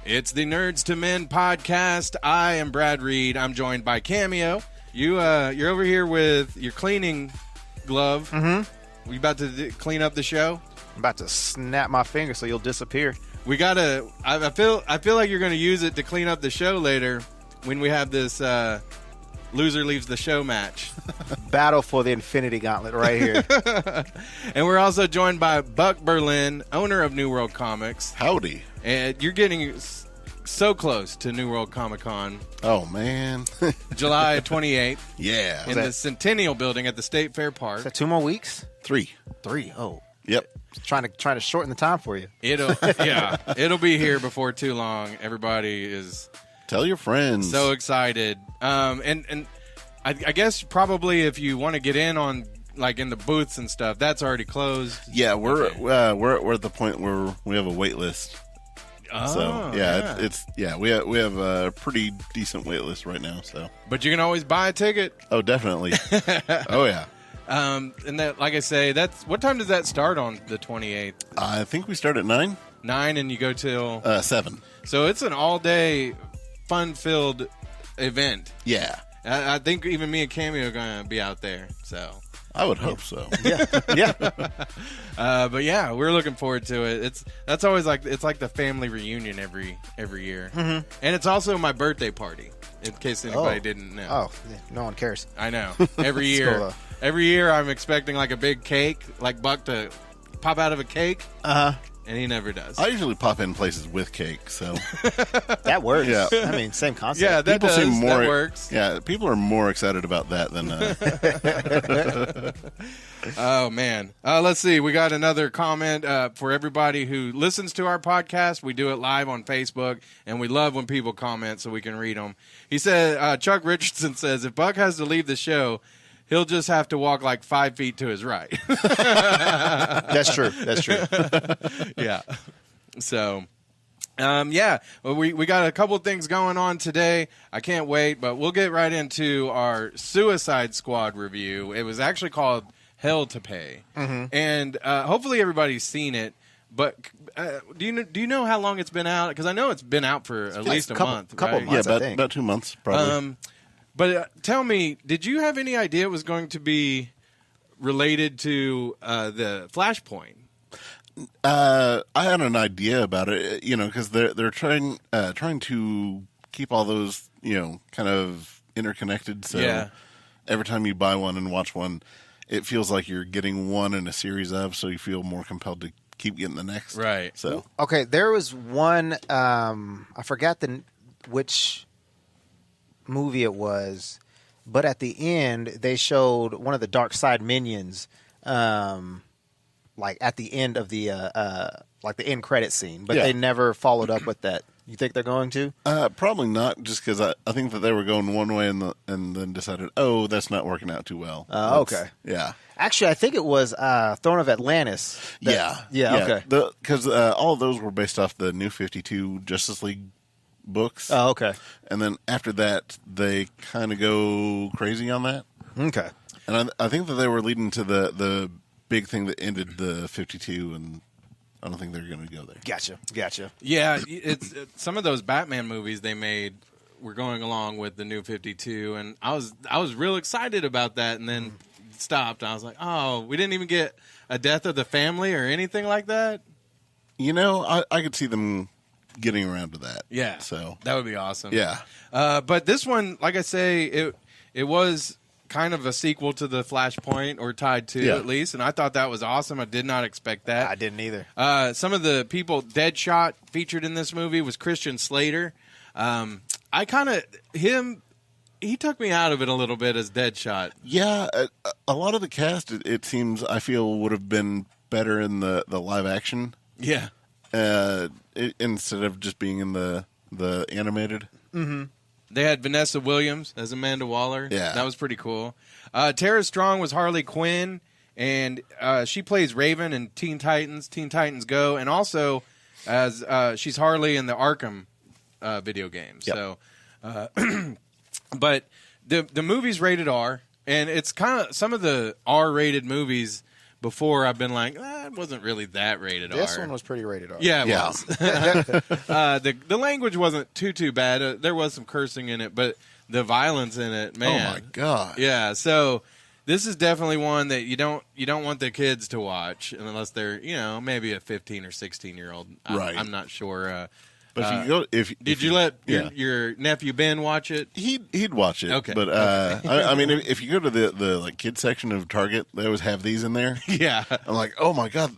It's the Nerds to Men podcast. I am Brad Reed. I'm joined by Cameo. You're over here with your cleaning glove. Mm-hmm. We about to clean up the show? I'm about to snap my finger so you'll disappear. We gotta. I feel like you're gonna use it to clean up the show later when we have this loser leaves the show match. Battle for the Infinity Gauntlet right here. And we're also joined by Buck Berlin, owner of New World Comics. Howdy. And you're getting so close to New World Comic Con. Oh, man. July 28th. Yeah. In the Centennial Building at the State Fair Park. Is that 2 more weeks? 3. Oh. Yep. Trying to shorten the time for you. It'll be here before too long. Everybody is... Tell your friends. So excited. And I guess probably if you want to get in on... like in the booths and stuff, that's already closed. Yeah, we're at the point where we have a wait list. Oh, so yeah, we have a pretty decent wait list right now. So, but you can always buy a ticket. Oh, definitely. Oh yeah. And that, like I say, that's what time does that start on the 28th? I think we start at 9. 9, and you go till 7. So it's an all-day, fun-filled event. Yeah. I think even me and Cameo are gonna be out there. So. I would hope so. Yeah. But yeah, we're looking forward to it. That's always like the family reunion every year, and it's also my birthday party. In case anybody didn't know. Oh, no one cares. I know. Every year, Cool, every year I'm expecting like a big cake, like Buck to pop out of a cake. And he never does. I usually pop in places with cake, so that works. Yeah. I mean, same concept. Yeah, that people seem more. That works. Yeah, people are more excited about that than. Oh man, let's see. We got another comment for everybody who listens to our podcast. We do it live on Facebook, and we love when people comment so we can read them. He said, Chuck Richardson says, if Buck has to leave the show, he'll just have to walk like 5 feet to his right. That's true. Yeah. So, yeah, well, we got a couple things going on today. I can't wait, but we'll get right into our Suicide Squad review. It was actually called Hell to Pay, and hopefully everybody's seen it. But do you know how long it's been out? Because I know it's been out for at least a month. Couple right? months, yeah, I think. about 2 months probably. But tell me, did you have any idea it was going to be related to the Flashpoint? I had an idea about it, because they're trying to keep all those, kind of interconnected. So every time you buy one and watch one, it feels like you're getting one in a series of, so you feel more compelled to keep getting the next. Right. So Okay, there was one. I forgot which movie it was, but at the end they showed one of the Dark Side minions, like at the end of the like the end credit scene, but they never followed up with that. You think they're going to? Probably not, just because I think that they were going one way and then decided, that's not working out too well. Okay. Yeah. Actually, I think it was Throne of Atlantis. Yeah. Okay. Because all of those were based off the New 52 Justice League books. Oh, okay. And then after that, they kind of go crazy on that. Okay. And I think that they were leading to the big thing that ended the 52, and I don't think they're going to go there. Gotcha. Yeah, it's some of those Batman movies they made were going along with the New 52, and I was real excited about that, and then stopped. I was like, oh, we didn't even get a death of the family or anything like that. I could see them getting around to that. Yeah, so that would be awesome. Yeah, but this one, like I say, it was kind of a sequel to the Flashpoint, or tied to at least, and I thought that was awesome. I did not expect that. I didn't either. Some of the people Deadshot featured in this movie was Christian Slater. He took me out of it a little bit as Deadshot. Yeah, a lot of the cast, it seems, I feel, would have been better in the live action. Yeah. Instead of just being in the animated. Mm-hmm. They had Vanessa Williams as Amanda Waller. Yeah. That was pretty cool. Tara Strong was Harley Quinn, and she plays Raven in Teen Titans Go, and also as she's Harley in the Arkham video game. Yep. So, but the movie's rated R, and it's kind of some of the R-rated movies before I've been like, it wasn't really that rated R. This one was pretty rated R. Yeah, it was. The language wasn't too bad. There was some cursing in it, but the violence in it, man. Oh my god. Yeah, so this is definitely one that you don't want the kids to watch unless they're maybe a 15 or 16-year-old. Right. I'm not sure. But if you go, did you let your nephew Ben watch it? He'd watch it. Okay. But I mean, if you go to the like kids section of Target, they always have these in there. Yeah. I'm like, oh my god,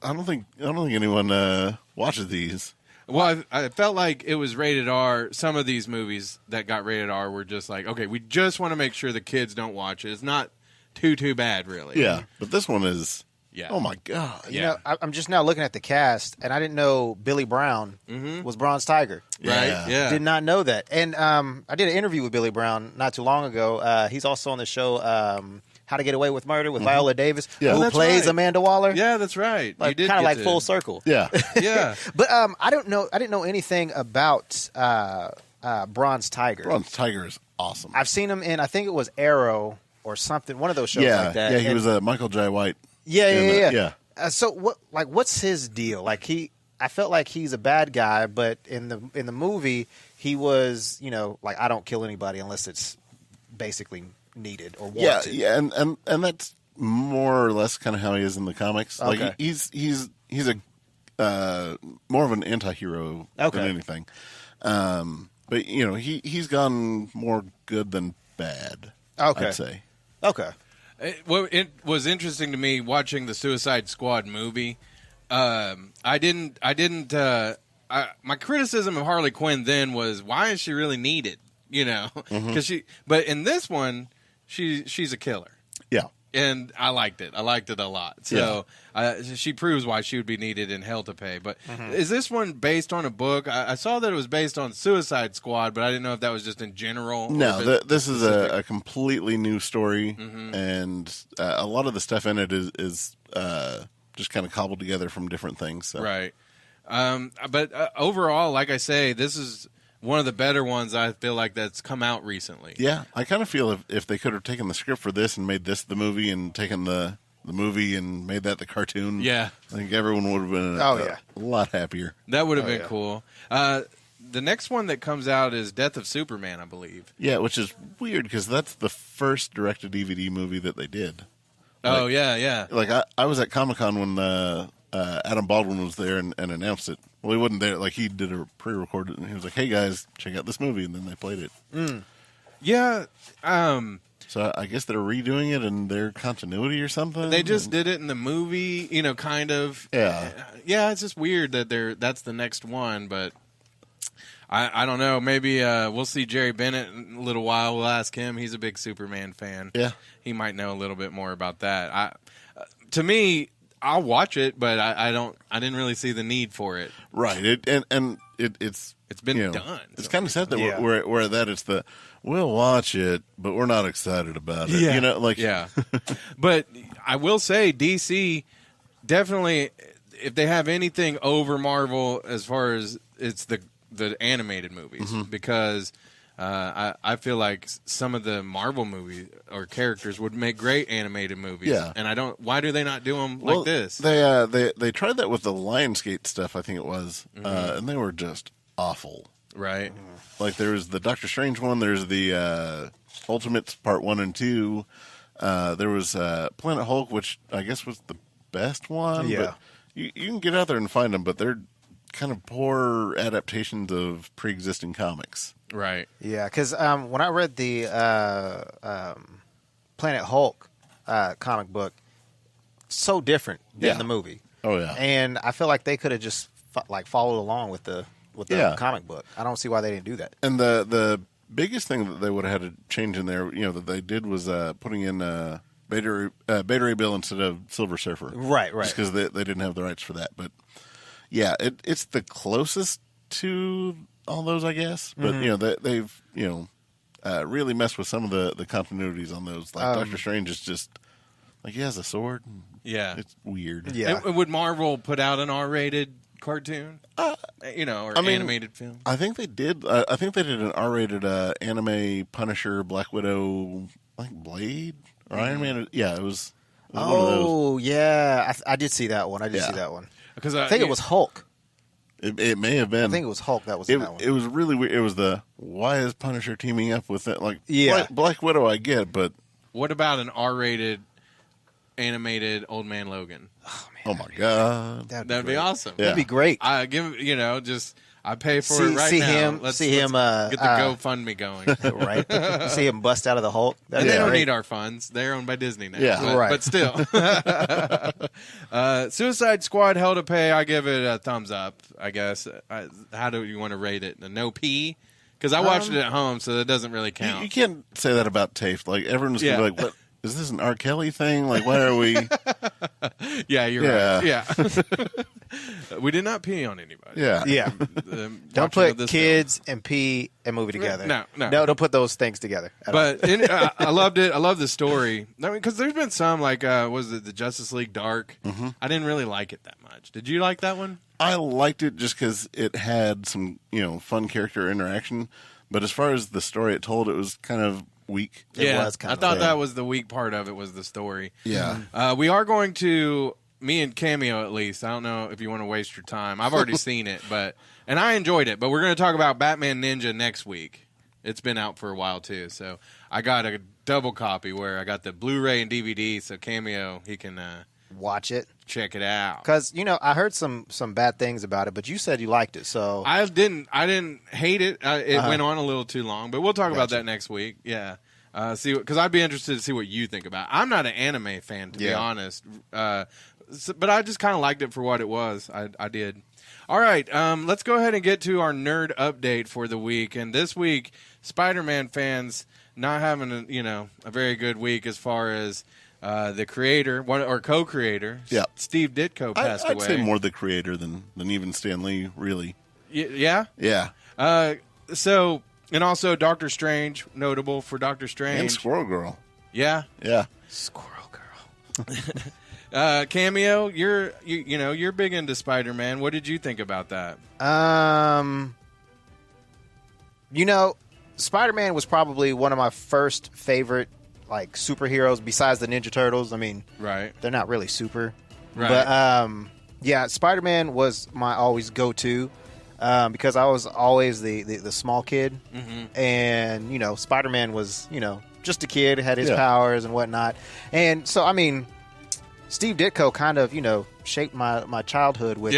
I don't think anyone watches these. Well, I felt like it was rated R. Some of these movies that got rated R were just like, okay, we just want to make sure the kids don't watch it. It's not too bad, really. Yeah, but this one is. Yeah. Oh my god. You know, I'm just now looking at the cast, and I didn't know Billy Brown was Bronze Tiger. Right. Yeah. Did not know that. And I did an interview with Billy Brown not too long ago. He's also on the show How to Get Away with Murder with Viola Davis, who plays Amanda Waller. Yeah, that's right. Like, kind of like full circle. Yeah. Yeah. But I didn't know anything about Bronze Tiger. Bronze Tiger is awesome. I've seen him in, I think it was Arrow or something, one of those shows like that. Yeah, he was Michael J. White. Yeah. So what's his deal? Like I felt like he's a bad guy, but in the movie he was, like, I don't kill anybody unless it's basically needed or warranted. Yeah, and that's more or less kind of how he is in the comics. Okay. Like he's a more of an anti-hero than anything. But he's gone more good than bad. Okay. I'd say. Okay. It was interesting to me watching the Suicide Squad movie. My criticism of Harley Quinn then was, why is she really needed? Because but in this one, she's a killer. Yeah. And I liked it. I liked it a lot. So she proves why she would be needed in Hell to Pay. But is this one based on a book? I saw that it was based on Suicide Squad, but I didn't know if that was just in general. No, this is a completely new story, and a lot of the stuff in it is just kind of cobbled together from different things. So. Right. But overall, like I say, this is one of the better ones I feel like that's come out recently. Yeah, I kind of feel if they could have taken the script for this and made this the movie and taken the movie and made that the cartoon, I think everyone would have been a lot happier. That would have been cool. The next one that comes out is Death of Superman, I believe. Yeah, which is weird because that's the first direct-to-DVD movie that they did. Oh, yeah. Like, I was at Comic-Con when Adam Baldwin was there and announced it. Well, he wasn't there. Like, he did a pre-recorded, and he was like, hey, guys, check out this movie, and then they played it. Yeah. So I guess they're redoing it in their continuity or something? They just did it in the movie, kind of. Yeah. Yeah, it's just weird that that's the next one, but I don't know. Maybe we'll see Jerry Bennett in a little while. We'll ask him. He's a big Superman fan. Yeah. He might know a little bit more about that. To me, I'll watch it, but I didn't really see the need for it. Right. It's been done. It's kind of sad that we're at that. It's we'll watch it, but we're not excited about it. Yeah. But I will say DC definitely, if they have anything over Marvel as far as it's the animated movies, because I feel like some of the Marvel movies or characters would make great animated movies. Yeah. And why do they not do them like this? They tried that with the Lionsgate stuff, I think it was, and they were just awful. Right. Like there was the Doctor Strange one, there's the Ultimates Part 1 and 2. There was Planet Hulk, which I guess was the best one. Yeah. But you can get out there and find them, but they're kind of poor adaptations of pre-existing comics. Right. Yeah, because when I read the Planet Hulk comic book, so different than the movie. Oh yeah. And I feel like they could have just followed along with the comic book. I don't see why they didn't do that. And the biggest thing that they would have had to change in there, that they did was putting in Beta Ray Bill instead of Silver Surfer. Right. Just because they didn't have the rights for that. But yeah, it's the closest to all those, I guess. But they've really messed with some of the continuities on those. Like Doctor Strange is just like he has a sword. Yeah, it's weird. Yeah. And would Marvel put out an R-rated cartoon? Or animated film? I think they did. I think they did an R-rated anime Punisher, Black Widow, like Blade or Iron Man. Yeah, it was. Oh, yeah. I did see that one. See that one. Because I think it was Hulk. It may have been. I think it was Hulk that was in that one. It was really weird. It was why is Punisher teaming up with it? Like, yeah. Black Widow, I get, but what about an R-rated animated Old Man Logan? Oh my God, that'd be awesome. Yeah. That'd be great. I I pay for it right now. Let's get the GoFundMe going. Right. See him bust out of the Hulk. And they don't need our funds. They're owned by Disney now. Yeah. Right. But still. Suicide Squad, hell to pay. I give it a thumbs up, I guess. How do you want to rate it? A no P? Because I watched it at home, so that doesn't really count. You can't say that about TAFE. Like, everyone's going to be like, what? Is this an R. Kelly thing? Like, why are we? Yeah, you're right. Yeah. We did not pee on anybody. Yeah. Yeah. Don't put kids and pee and movie together. No. Don't put those things together. But I loved it. I love the story. I mean, because there's been some, like, was it the Justice League Dark? Mm-hmm. I didn't really like it that much. Did you like that one? I liked it just because it had some, fun character interaction. But as far as the story it told, it was kind of weak. I thought that was the weak part of it, was the story. Yeah. We are going to, me and Cameo at least, I don't know if you want to waste your time. I've already seen it, and I enjoyed it, but we're going to talk about Batman Ninja next week. It's been out for a while too, so I got a double copy where I got the Blu-ray and DVD, so Cameo, he can watch it. Check it out. Because, I heard some bad things about it, but you said you liked it, so. I didn't hate it. It went on a little too long, but we'll talk about that next week. Yeah. Because I'd be interested to see what you think about it. I'm not an anime fan, to be honest. But I just kind of liked it for what it was. I did. All right. Let's go ahead and get to our nerd update for the week. And this week, Spider-Man fans not having a very good week as far as the creator or co-creator, Steve Ditko, passed away. I'd say more the creator than even Stan Lee, really. Yeah? Yeah. And also Doctor Strange, notable for Doctor Strange. And Squirrel Girl. Yeah? Yeah. Squirrel Girl. Cameo, you're big into Spider-Man. What did you think about that? Spider-Man was probably one of my first favorite superheroes besides the Ninja Turtles. I mean, right. They're not really super. Right. But Spider-Man was my always go-to because I was always the small kid. Mm-hmm. And, Spider-Man was, just a kid, had his powers and whatnot. And so, I mean, Steve Ditko kind of, shaped my childhood with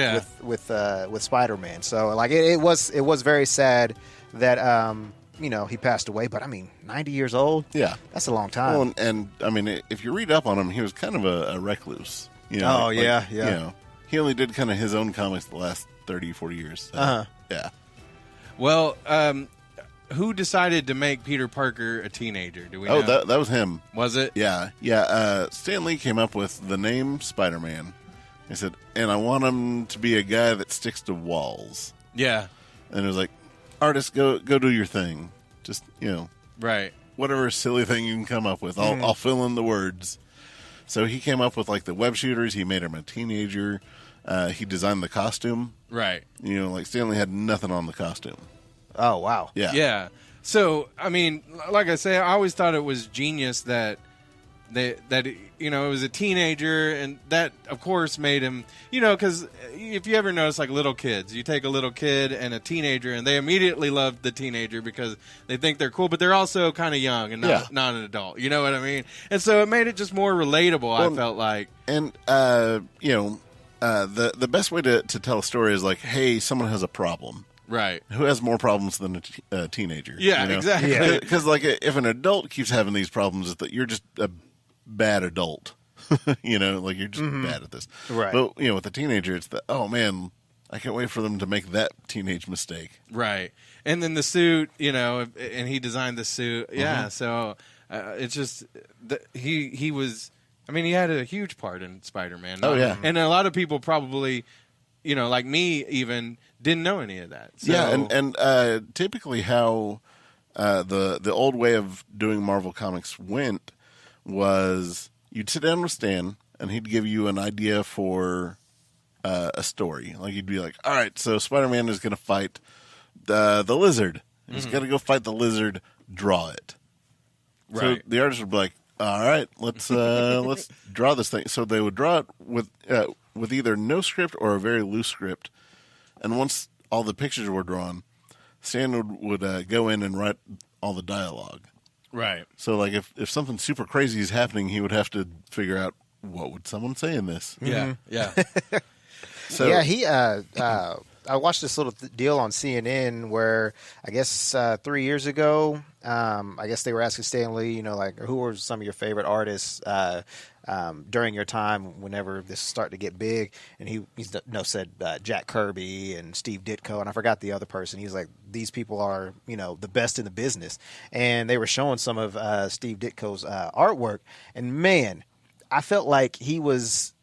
Spider-Man. So, it was very sad that he passed away, but I mean, 90 years old? Yeah. That's a long time. Well, and I mean, if you read up on him, he was kind of a recluse. He only did kind of his own comics the last 30, 40 years. So, yeah. Well, who decided to make Peter Parker a teenager? Do we know? That was him. Was it? Yeah. Stan Lee came up with the name Spider-Man. He said, and I want him to be a guy that sticks to walls. Yeah. And it was like, artist, go do your thing. Just, right. Whatever silly thing you can come up with. I'll fill in the words. So he came up with the web shooters. He made him a teenager. He designed the costume. Right. Stanley had nothing on the costume. Oh, wow. Yeah. Yeah. So, I mean, like I say, I always thought it was genius that it was a teenager, and that, of course, made him, because if you ever notice, little kids, you take a little kid and a teenager, and they immediately love the teenager because they think they're cool, but they're also kind of young and not an adult. You know what I mean? And so it made it just more relatable, I felt like. And, the best way to tell a story is hey, someone has a problem. Right. Who has more problems than a teenager? Yeah, exactly. Because, if an adult keeps having these problems, it's that you're just a bad adult. You're just bad at this. Right. But, with a teenager, it's oh, man, I can't wait for them to make that teenage mistake. Right. And then the suit, and he designed the suit. Yeah, so it's just, he was, I mean, he had a huge part in Spider-Man. Oh, yeah. And a lot of people probably, like me even, didn't know any of that. So. Yeah, and typically how the old way of doing Marvel Comics went was you'd sit down with Stan, and he'd give you an idea for a story. You'd be like, all right, so Spider-Man is going to fight the lizard. He's got to go fight the lizard, draw it. Right. So the artist would be like, all right, let's draw this thing. So they would draw it with either no script or a very loose script. And once all the pictures were drawn, Stan would go in and write all the dialogue. Right. So, like, if something super crazy is happening, he would have to figure out what would someone say in this. Yeah, yeah. So he. I watched this little deal on CNN where I guess 3 years ago, I guess they were asking Stan Lee, like, who were some of your favorite artists during your time whenever this started to get big, and he said Jack Kirby and Steve Ditko, and I forgot the other person. He's like, these people are the best in the business, and they were showing some of Steve Ditko's artwork, and man, I felt like he was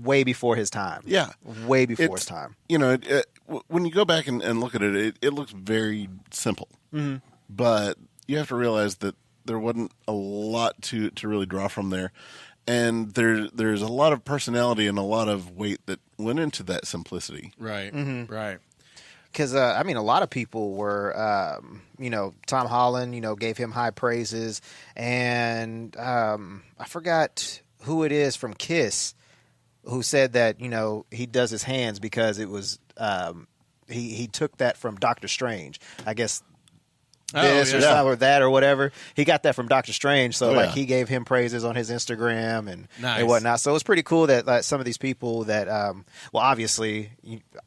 way before his time. Yeah, way before his time. When you go back and look at it, it looks very simple, but you have to realize that there wasn't a lot to really draw from there. And there's a lot of personality and a lot of weight that went into that simplicity. Right, right. Because, a lot of people were, Tom Holland, gave him high praises. And I forgot who it is from Kiss who said that, he does his hands because it was, he took that from Doctor Strange. I guess this or something or that or whatever. He got that from Doctor Strange, so he gave him praises on his Instagram and whatnot. So it's pretty cool that some of these people that, obviously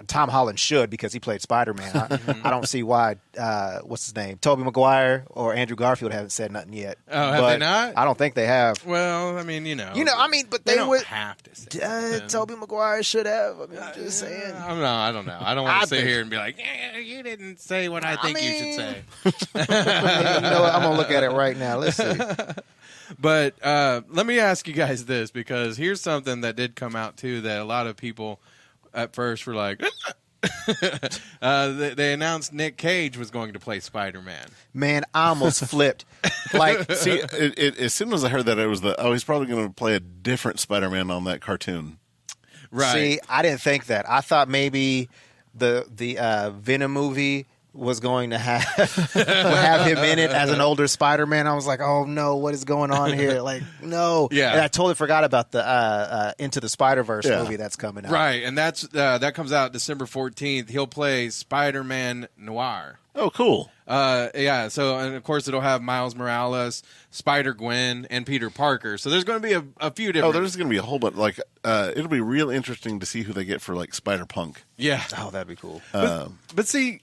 Tom Holland should because he played Spider-Man. I don't see why. What's his name? Tobey Maguire or Andrew Garfield haven't said nothing yet. Oh, have they not? I don't think they have. Well, but they don't would have to say Tobey Maguire should have. I'm just saying. I don't know. I don't want to sit here and be like, you didn't say what I think you should say. I'm gonna look at it right now. Let's see. But let me ask you guys this, because here's something that did come out too that a lot of people at first were like, they announced Nic Cage was going to play Spider-Man. Man, I almost flipped. Like, see, as soon as I heard that, it was he's probably going to play a different Spider-Man on that cartoon. Right. See, I didn't think that. I thought maybe the Venom movie was going to have him in it as an older Spider-Man. I was like, oh no, what is going on here? Like, no. Yeah. And I totally forgot about the Into the Spider-Verse movie that's coming out. Right, and that comes out December 14th. He'll play Spider-Man Noir. Oh, cool. Yeah, so, and of course it'll have Miles Morales, Spider-Gwen, and Peter Parker. So there's going to be a few different... Oh, there's going to be a whole bunch. Like, it'll be real interesting to see who they get for, like, Spider-Punk. Yeah. Oh, that'd be cool. But see...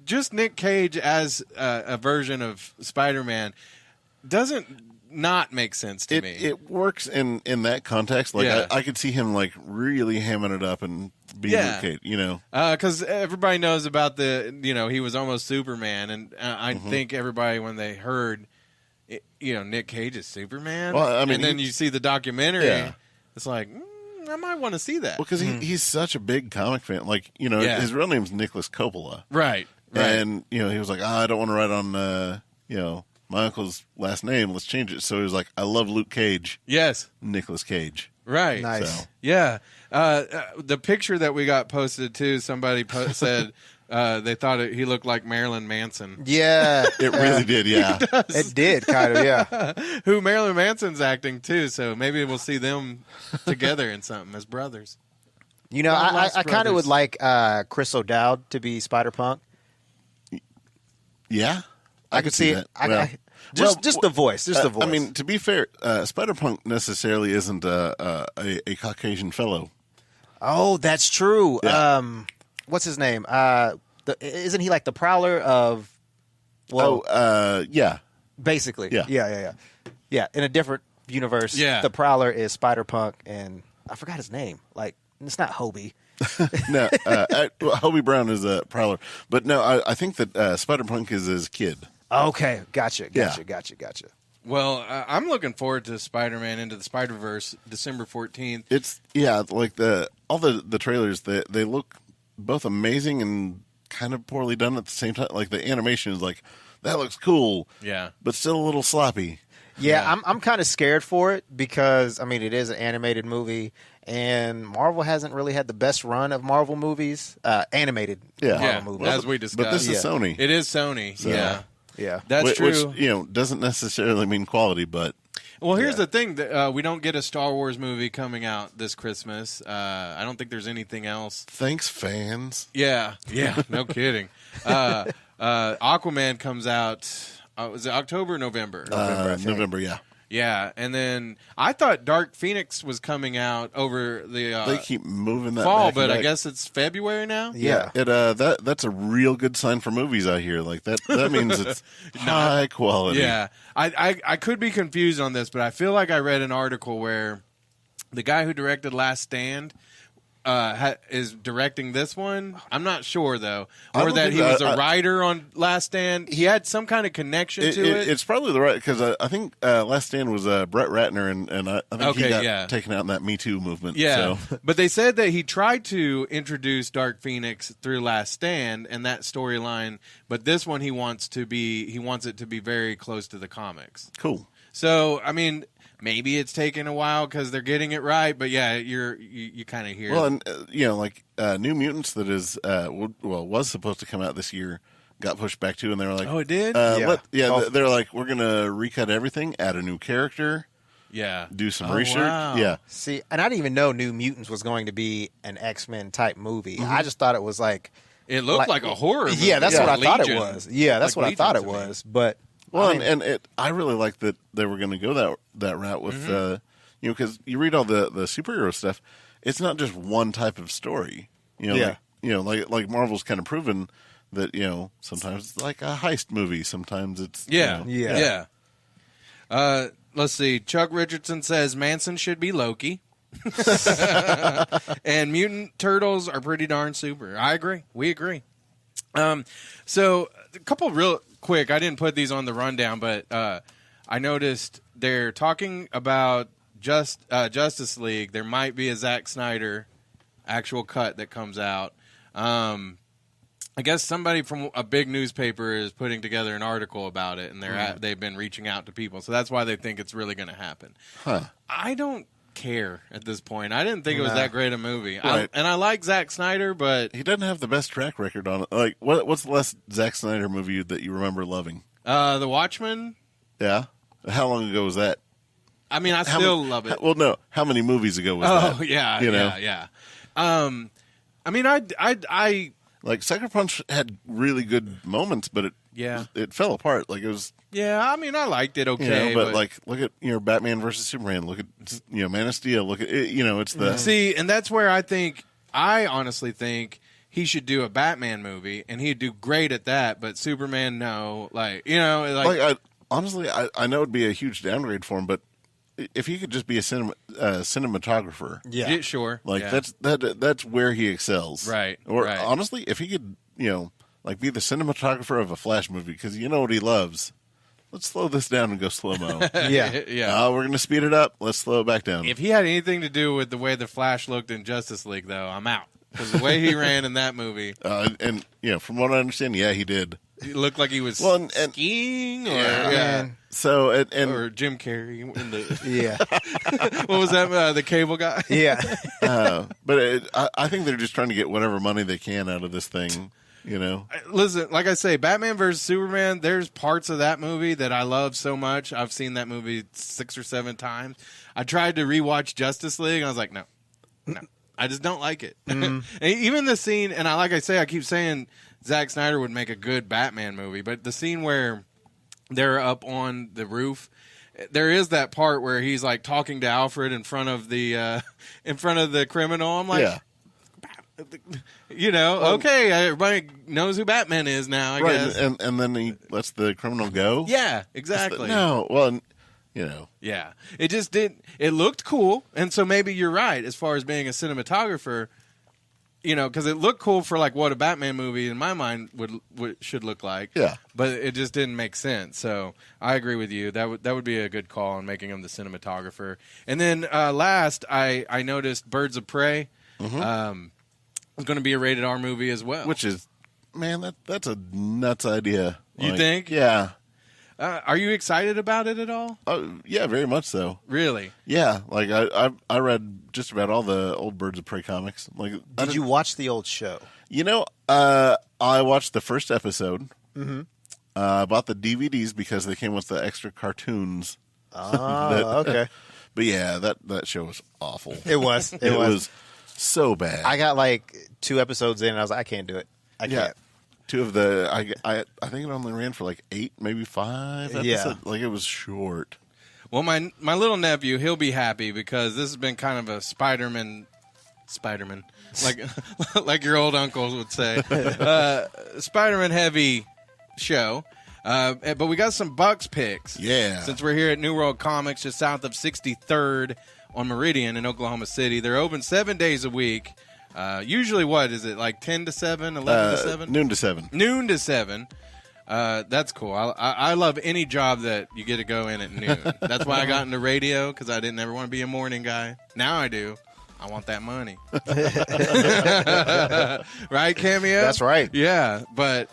just Nic Cage as a version of Spider-Man doesn't not make sense to me. It works in that context. Like I could see him like really hamming it up and being Nic Cage, because everybody knows about he was almost Superman, and I think everybody when they heard, Nic Cage is Superman, and then you see the documentary, it's like. I might want to see that. Well, because he's such a big comic fan. Like, his real name's Nicholas Coppola. Right. And, he was like, I don't want to write on, my uncle's last name. Let's change it. So he was like, I love Luke Cage. Yes. Nicholas Cage. Right. Nice. So. Yeah. The picture that we got posted, too, somebody said they thought he looked like Marilyn Manson. Yeah. It really did, yeah. It did, kind of, yeah. Who Marilyn Manson's acting, too, so maybe we'll see them together in something as brothers. I kind of would like Chris O'Dowd to be Spider-Punk. Yeah. I could see it. Just the voice. Just the voice. I mean, to be fair, Spider-Punk necessarily isn't a Caucasian fellow. Oh, that's true. Yeah. What's his name? Isn't he like the Prowler of? Well, yeah. Basically, yeah. Yeah, in a different universe, the Prowler is Spider-Punk, and I forgot his name. Like, it's not Hobie. No, Hobie Brown is a Prowler, but no, I think that Spider-Punk is his kid. Okay, gotcha. Well, I'm looking forward to Spider-Man Into the Spider-Verse, December 14th. It's like all the trailers they look both amazing and kind of poorly done at the same time. Like the animation is like that looks cool, but still a little sloppy. Yeah. I'm kind of scared for it because it is an animated movie. And Marvel hasn't really had the best run of Marvel movies, animated Marvel movies. As we discussed. But this is Sony. It is Sony, so, yeah. Yeah. That's true. Which, doesn't necessarily mean quality, but... Well, here's the thing: that we don't get a Star Wars movie coming out this Christmas. I don't think there's anything else. Thanks, fans. Yeah, no kidding. Aquaman comes out. Was it October or November? November, yeah. Yeah, and then I thought Dark Phoenix was coming out over the they keep moving that fall, back but and I back. guess it's February now. Yeah. That's a real good sign for movies out here. Like that means it's high quality. Yeah, I could be confused on this, but I feel like I read an article where the guy who directed Last Stand is directing this one. I'm not sure though, or that he was a writer on Last Stand. He had some kind of connection to it. It's probably the right because I think Last Stand was Brett Ratner, and I think he got taken out in that Me Too movement. Yeah, so. But they said that he tried to introduce Dark Phoenix through Last Stand and that storyline, but this one he wants it to be very close to the comics. Cool. So I mean. Maybe it's taken a while because they're getting it right, but yeah, you kind of hear. Well, and like New Mutants that is was supposed to come out this year got pushed back too, and they were like, oh, it did. They're like, we're gonna recut everything, add a new character, do some research, wow. See, and I didn't even know New Mutants was going to be an X-Men type movie. I just thought it was like it looked like a horror movie. Yeah, that's what I thought it Legion. was. Yeah, that's Like what I thought it was, but. Well, I really like that they were going to go that route with, because you read all the superhero stuff, it's not just one type of story. Like Marvel's kind of proven that sometimes it's like a heist movie, sometimes it's yeah. Let's see. Chuck Richardson says Manson should be Loki, and mutant turtles are pretty darn super. I agree. We agree. So a couple of real quick. I didn't put these on the rundown, but I noticed they're talking about Justice League. There might be a Zack Snyder actual cut that comes out. I guess somebody from a big newspaper is putting together an article about it, and they've been reaching out to people. So that's why they think it's really going to happen. Huh. I don't care at this point. I didn't think it was that great a movie. Right. I like Zack Snyder, but he doesn't have the best track record on it. Like, what's the last Zack Snyder movie that you remember loving? The Watchmen. Yeah. How long ago was that? I mean, I still love it. Well, no. How many movies ago was that? Oh, yeah, yeah. I mean, I like Sucker Punch had really good moments, but it fell apart. Like it was. Yeah, I mean, I liked it okay, but like look at Batman versus Superman. Look at Man of Steel. Look at it, it's the see, and that's where I honestly think he should do a Batman movie, and he'd do great at that. But Superman, no, honestly, I know it'd be a huge downgrade for him, but if he could just be a cinematographer, sure, that's where he excels, right? Or honestly, if he could, be the cinematographer of a Flash movie, because you know what he loves. Let's slow this down and go slow-mo. yeah. We're going to speed it up. Let's slow it back down. If he had anything to do with the way the Flash looked in Justice League, though, I'm out. Because the way he ran in that movie. And from what I understand, he did. He looked like he was skiing or So or Jim Carrey in the what was that? The cable guy. But I think they're just trying to get whatever money they can out of this thing. Listen, like I say, Batman versus Superman, there's parts of that movie that I love so much. I've seen that movie 6 or 7 times. I tried to rewatch Justice League, and I was like, no. I just don't like it. And even the scene, and I keep saying Zack Snyder would make a good Batman movie, but the scene where they're up on the roof, there is that part where he's like talking to Alfred in front of the criminal. I'm like, okay, everybody knows who Batman is now, I guess. And then he lets the criminal go? Yeah, exactly. Yeah. It just didn't. It looked cool, and so maybe you're right as far as being a cinematographer, because it looked cool for like what a Batman movie in my mind should look like. Yeah. But it just didn't make sense. So I agree with you. That would be a good call on making him the cinematographer. And then last, I noticed Birds of Prey. It's going to be a rated R movie as well. Which is, man, that's a nuts idea. You think? Yeah. Are you excited about it at all? Yeah, very much so. Really? Yeah. Like I read just about all the old Birds of Prey comics. Like, did you watch the old show? I watched the first episode. I bought the DVDs because they came with the extra cartoons. Oh, okay. But yeah, that show was awful. It was. It was so bad. I got like 2 episodes in, and I was like, I can't do it. I can't. 2 of the I think it only ran for like 8, maybe 5 episodes. Yeah. Like it was short. Well, my little nephew, he'll be happy because this has been kind of a Spider-Man, like your old uncles would say, Spider-Man heavy show. But we got some Bucks picks. Yeah. Since we're here at New World Comics, just south of 63rd on Meridian in Oklahoma City. They're open 7 days a week. Usually, what is it, like 10 to 7, 11 to 7? Noon to 7. Noon to 7. That's cool. I love any job that you get to go in at noon. That's why I got into radio, because I didn't ever want to be a morning guy. Now I do. I want that money. Right, Cameo? That's right. Yeah, but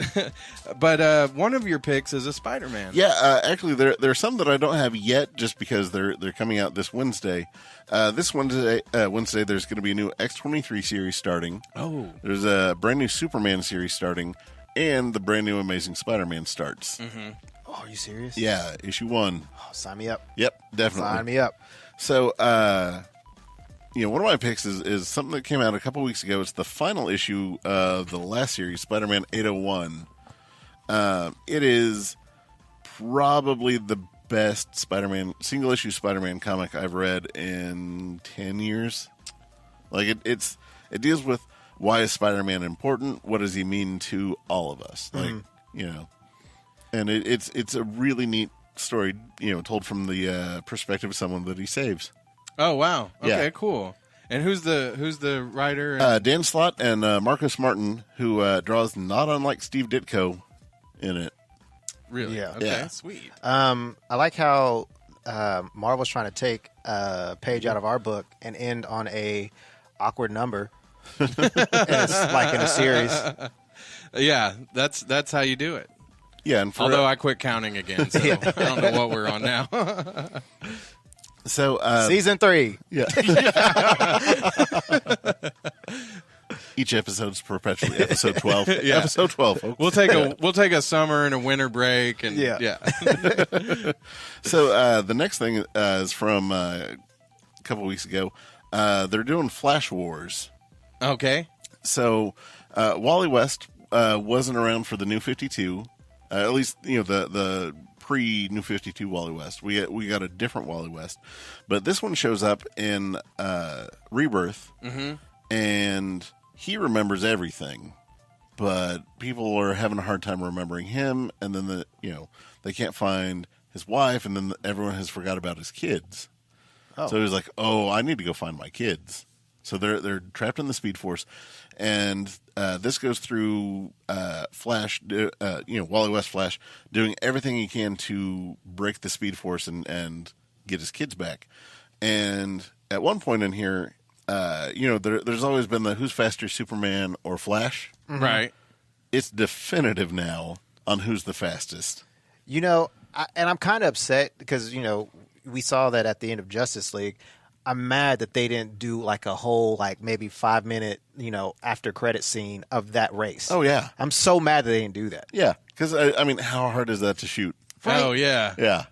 one of your picks is a Spider-Man. Yeah, actually, there are some that I don't have yet, just because they're coming out this Wednesday. This Wednesday, there's going to be a new X-23 series starting. Oh. There's a brand new Superman series starting, and the brand new Amazing Spider-Man starts. Mm-hmm. Oh, are you serious? Yeah, issue 1. Oh, sign me up. Yep, definitely. Sign me up. So, one of my picks is something that came out a couple weeks ago. It's the final issue of the last series, Spider-Man 801. It is probably the best single-issue Spider-Man comic I've read in 10 years. Like, it deals with why is Spider-Man important? What does he mean to all of us? Like, and it's a really neat story, told from the perspective of someone that he saves. Oh, wow. Okay, Yeah. cool. And who's the writer? Dan Slott and Marcus Martin, who draws not unlike Steve Ditko in it. Really? Yeah. Okay, Yeah. sweet. I like how Marvel's trying to take a page out of our book and end on a awkward number. And it's like in a series. Yeah, that's how you do it. Yeah, and Although I quit counting again, so I don't know what we're on now. So Season 3. yeah. Each episode's perpetually episode 12. Yeah. Episode 12. Folks. We'll take a summer and a winter break, and yeah. So the next thing is from a couple weeks ago. They're doing Flash Wars. Okay. So Wally West wasn't around for the New 52. At least the pre-New 52 Wally West. We got a different Wally West, but this one shows up in Rebirth, and he remembers everything, but people are having a hard time remembering him. And then they can't find his wife, and then everyone has forgot about his kids. Oh. So he's like, "Oh, I need to go find my kids." So they're trapped in the Speed Force, and this goes through Flash, Wally West Flash, doing everything he can to break the Speed Force and get his kids back. And at one point in here, there's always been the who's faster, Superman or Flash. Mm-hmm. Right. It's definitive now on who's the fastest. And I'm kind of upset because, we saw that at the end of Justice League. I'm mad that they didn't do like a whole, like maybe 5-minute, after credit scene of that race. Oh, yeah. I'm so mad that they didn't do that. Yeah. Because, I mean, how hard is that to shoot? Right. Oh, yeah. Yeah.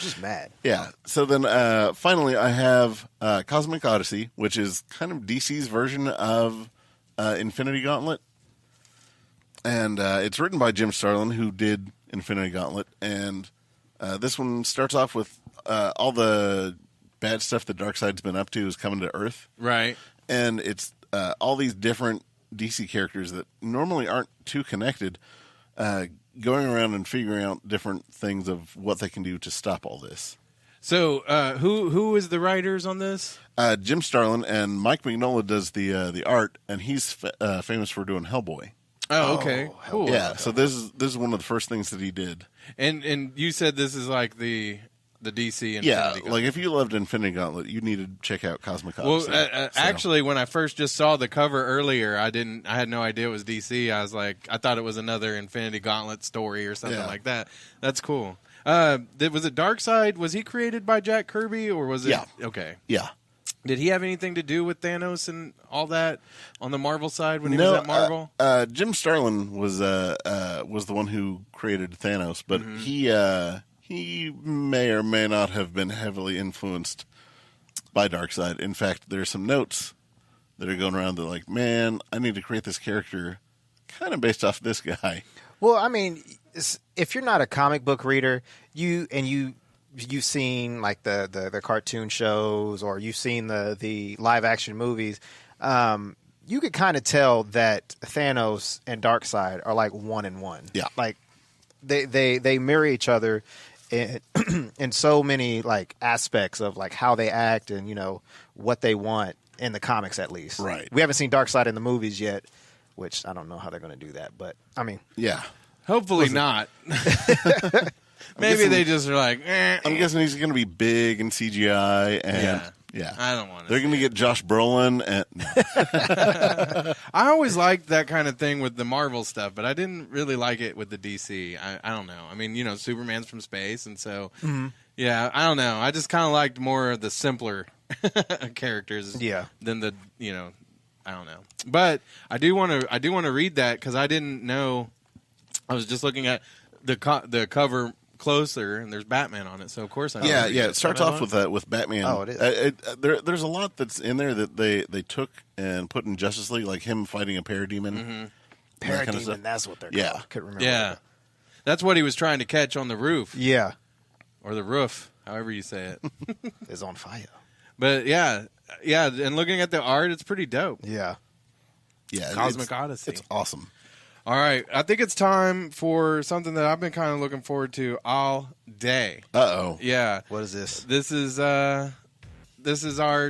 Just mad. Yeah. So then finally I have Cosmic Odyssey, which is kind of DC's version of Infinity Gauntlet. And it's written by Jim Starlin, who did Infinity Gauntlet. And this one starts off with all the bad stuff that Darkseid's been up to is coming to Earth. Right. And it's all these different DC characters that normally aren't too connected going around and figuring out different things of what they can do to stop all this. So who is the writers on this? Jim Starlin, and Mike Mignola does the art, and he's famous for doing Hellboy. Oh, okay. Cool. Yeah, so this is one of the first things that he did. And you said this is like the DC Infinity Gauntlet. Like if you loved Infinity Gauntlet, you need to check out Cosmic Odyssey. Well, actually, when I first just saw the cover earlier, I had no idea it was DC. I thought it was another Infinity Gauntlet story or something like that. That's cool. Was it Darkseid? Was he created by Jack Kirby, or was it? Yeah. Okay. Yeah. Did he have anything to do with Thanos and all that on the Marvel side when he was at Marvel? Jim Starlin was the one who created Thanos, but he he may or may not have been heavily influenced by Darkseid. In fact, there's some notes that are going around that are like, man, I need to create this character kind of based off this guy. Well, I mean, if you're not a comic book reader, you've seen like the cartoon shows, or you've seen the live action movies, you could kind of tell that Thanos and Darkseid are like 1 and 1. Yeah, like they mirror each other in so many like aspects of like how they act and what they want in the comics, at least. Right. We haven't seen Darkseid in the movies yet, which I don't know how they're going to do that, but I mean, yeah. Hopefully not. Maybe they just are like, I'm guessing he's going to be big in CGI, and yeah. I don't want to. They're going to get Josh Brolin. And I always liked that kind of thing with the Marvel stuff, but I didn't really like it with the DC. I don't know. I mean, Superman's from space, and so yeah, I don't know. I just kind of liked more of the simpler characters, than the I don't know. But I do want to read that because I didn't know. I was just looking at the cover closer, and there's Batman on it. So of course I know. Yeah. It starts off with Batman. Oh, it is. There's a lot that's in there that they took and put in Justice League, like him fighting a parademon. Mm-hmm. Parademon, kind of that's what they're called. I couldn't remember. Yeah, that's what he was trying to catch on the roof. Yeah, or the roof, however you say it, is on fire. But yeah, and looking at the art, it's pretty dope. Yeah. Cosmic Odyssey. It's awesome. All right, I think it's time for something that I've been kind of looking forward to all day. Uh-oh. Yeah. What is this? This is our trivia. This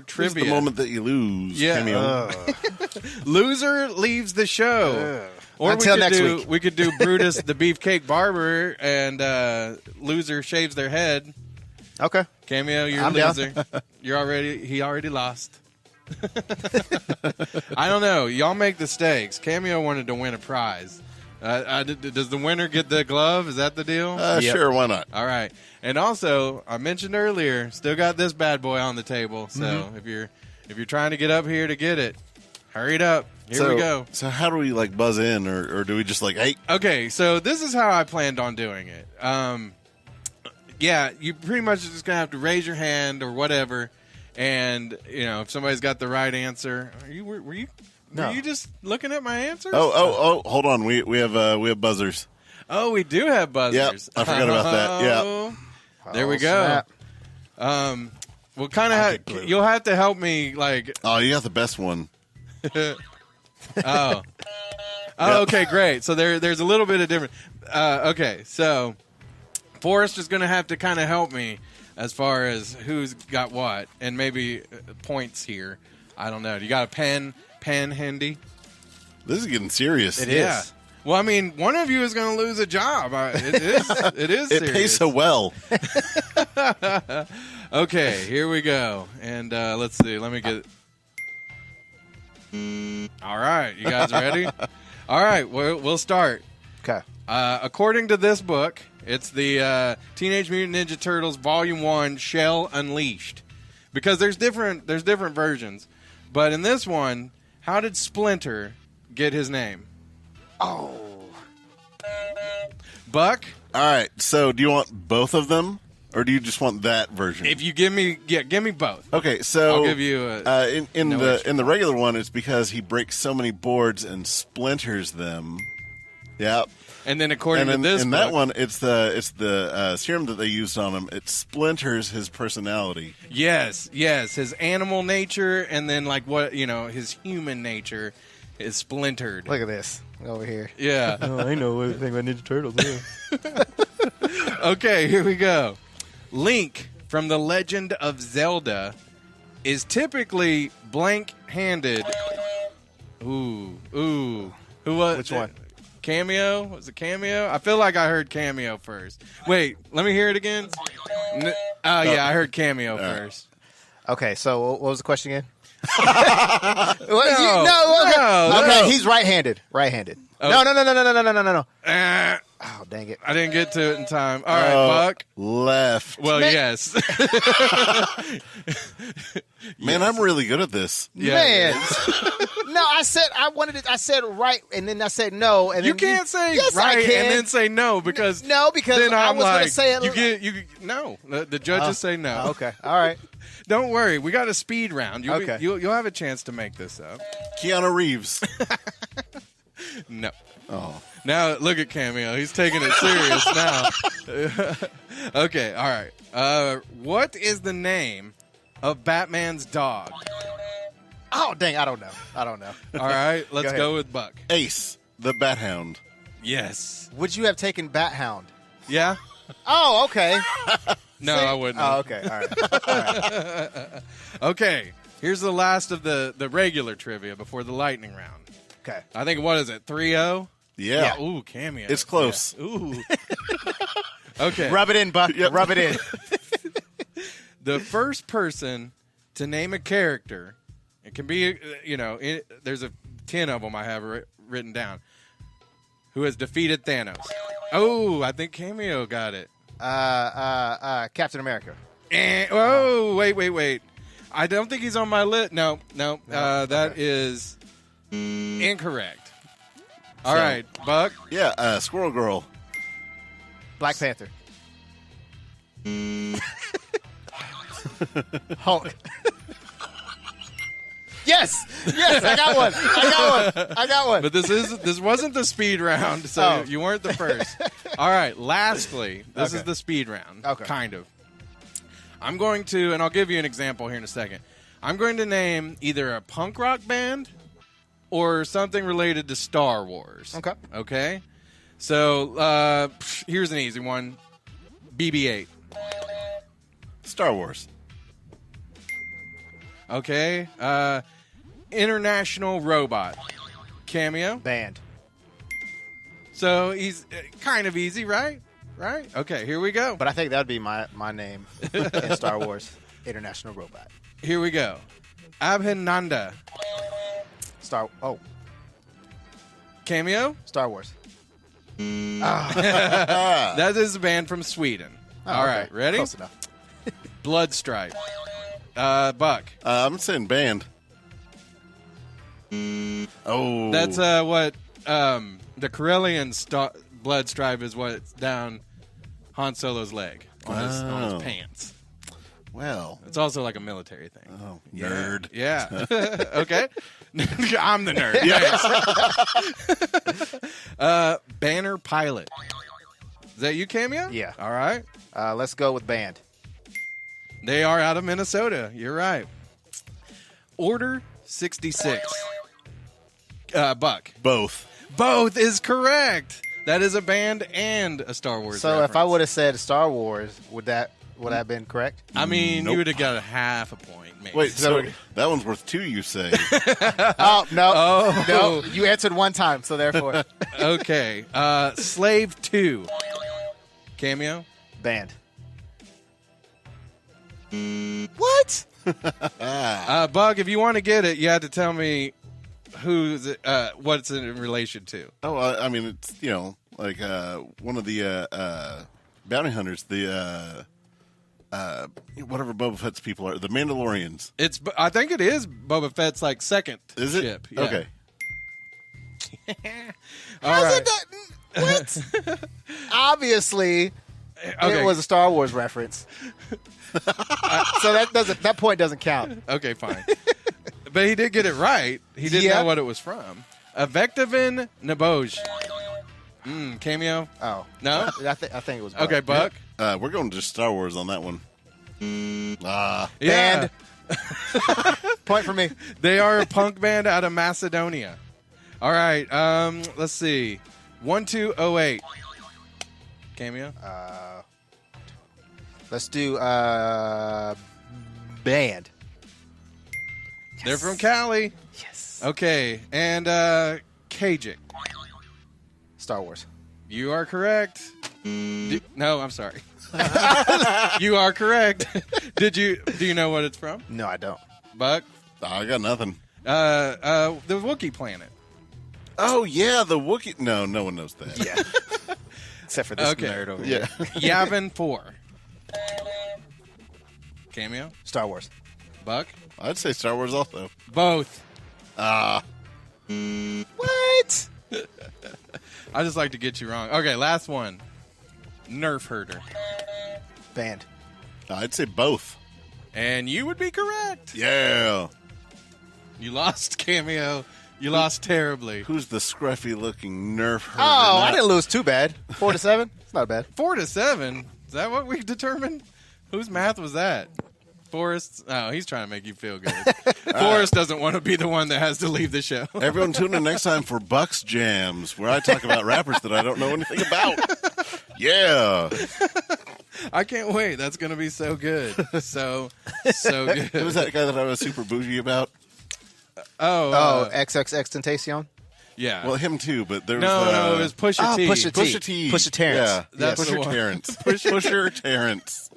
is the moment that you lose. Yeah. Cameo. Loser leaves the show. Or until next week. We could do Brutus the Beefcake Barber, and loser shaves their head. Okay. Cameo, you're I'm a loser. He already lost. I don't know. Y'all make the stakes. Cameo wanted to win a prize. Does the winner get the glove? Is that the deal? Yep. Sure, why not? All right. And also, I mentioned earlier, still got this bad boy on the table. So if you're trying to get up here to get it, hurry it up. Here we go. So how do we buzz in, or do we just hey? Okay, so this is how I planned on doing it. Yeah, you pretty much just gonna have to raise your hand or whatever. And if somebody's got the right answer, were you just looking at my answers? Oh! Hold on, we have buzzers. Oh, we do have buzzers. Yep, I forgot about that. Yeah, there we go. Snap. We'll kind of you'll have to help me. Oh, you got the best one. Oh, okay, great. So there's a little bit of different. Okay, so Forrest is going to have to kind of help me as far as who's got what, and maybe points here. I don't know. Do you got a pen handy? This is getting serious. It is. Well, I mean, one of you is going to lose a job. It is It serious. pays so well. Okay, here we go. And let's see. Let me get... All right. You guys ready? All right. We'll start. Okay. According to this book, it's the Teenage Mutant Ninja Turtles Volume 1 Shell Unleashed. Because there's different versions. But in this one, how did Splinter get his name? Oh. Buck? All right. So do you want both of them, or do you just want that version? If you give me both. Okay, so I'll give you in the regular one, it's because he breaks so many boards and splinters them. Yep. And then according to this in book, that one, it's the serum that they used on him. It splinters his personality. Yes, his animal nature, and then his human nature is splintered. Look at this over here. Yeah. Oh, I know everything about Ninja Turtles. Yeah. Okay, here we go. Link from The Legend of Zelda is typically blank-handed. Ooh. Who was? Which one? Cameo? Was it Cameo? I feel like I heard Cameo first. Wait, let me hear it again. Yeah, I heard Cameo first. Okay, so what was the question again? No. Okay, he's right-handed. Right-handed. Oh. No. Eh, Oh, dang it. I didn't get to it in time. All right, Buck. Left. Well, Man. yes. Man, I'm really good at this. Yeah. Man. No, I said right, and then I said no. And You then can't say yes, I right can. and then say no because because then I I'm was going like, to say it. no. The judges say no. Okay, all right. Don't worry, we got a speed round. Okay. You'll have a chance to make this up. Keanu Reeves. No. Oh. Now look at Cameo. He's taking it serious now. Okay, all right. What is the name of Batman's dog? Oh, dang, I don't know. All right, let's ahead. go with Buck. Ace, the Bat Hound. Yes. Would you have taken Bat Hound? Yeah? Oh, okay. No, I wouldn't. Oh, okay. All right. Okay, here's the last of the regular trivia before the lightning round. Okay. I think, what is it, 3-0? Yeah. Ooh, Cameo. It's close. Yeah. Ooh. Okay. Rub it in, Buck. Yep. Rub it in. The first person to name a character, it can be, there's 10 of them I have written down, who has defeated Thanos. Oh, I think Cameo got it. Captain America. Oh, wait. I don't think he's on my list. No. That is incorrect. All right, Buck. Yeah, Squirrel Girl. Black Panther. Hulk. Yes, I got one. But this wasn't the speed round, so you weren't the first. All right, lastly, this is the speed round. Okay. Kind of. I'm going to, and I'll give you an example here in a second. I'm going to name either a punk rock band or something related to Star Wars. Okay. Okay? So, here's an easy one. BB-8. Star Wars. Okay. International Robot. Cameo. Band. So, he's kind of easy, right? Right? Okay, here we go. But I think that would be my name in Star Wars. International Robot. Here we go. Abhinanda. Cameo. Star Wars. That is a band from Sweden. All okay. right, ready? Close enough. Bloodstripe. Buck. I'm saying band. Oh. That's what the Corellian Bloodstripe is what's down Han Solo's leg on his pants. Well. It's also like a military thing. Oh, nerd. Yeah. Okay. I'm the nerd. Thanks. Banner Pilot. Is that you, Cameo? Yeah. All right. Let's go with band. They are out of Minnesota. You're right. Order 66. Buck. Both. Both is correct. That is a band and a Star Wars So reference. if I would have said Star Wars, would that have been correct? I mean, Nope. you would have got a half a point, maybe. Wait, so that one's worth 2, you say? Oh, no. Oh. No, you answered one time, so therefore. Okay. Slave 2. Cameo. Band. What? Bug, if you want to get it, you have to tell me what it's in relation to. Oh, I mean, it's, like one of the bounty hunters, the whatever Boba Fett's people are, the Mandalorians. I think it is Boba Fett's like second Is it? ship. Yeah. Okay. All How's right. it that? What? Obviously, Okay. it was a Star Wars reference. So that point doesn't count. Okay, fine. But he did get it right. He didn't know what it was from. Vectivin Neboj. Cameo? Oh. No? I think it was. Okay, Buck. We're going to just Star Wars on that one. Yeah. Band. Point for me. They are a punk band out of Macedonia. All right. Let's see. 1208. Cameo? Let's do band. They're from Cali. Yes. Okay. And Cajic. Star Wars. You are correct. No, I'm sorry. You are correct. Do you know what it's from? No, I don't. Buck? I got nothing. The Wookiee planet. Oh, yeah, the Wookiee. No, no one knows that. Yeah. Except for this nerd over here. Yavin 4. Cameo? Star Wars. Buck? I'd say Star Wars also. Both. What? I just like to get you wrong. Okay, last one. Nerf herder. Banned. I'd say both. And you would be correct. Yeah. You lost, Cameo. You lost terribly. Who's the scruffy-looking Nerf herder? Oh, I didn't lose too bad. 4-7. It's not bad. 4-7? Is that what we determined? Whose math was that? Forrest? Oh, he's trying to make you feel good. Forrest doesn't want to be the one that has to leave the show. Everyone tune in next time for Buck's Jams, where I talk about rappers that I don't know anything about. Yeah. I can't wait. That's going to be so good. So good. Who was that guy that I was super bougie about? XXXTentacion? Yeah. Well, him too, but there was No, it was Pusha T. Pusha T. Pusha Terrence. Yeah, That's the Pusher one. Terrence. Pusher Terrence.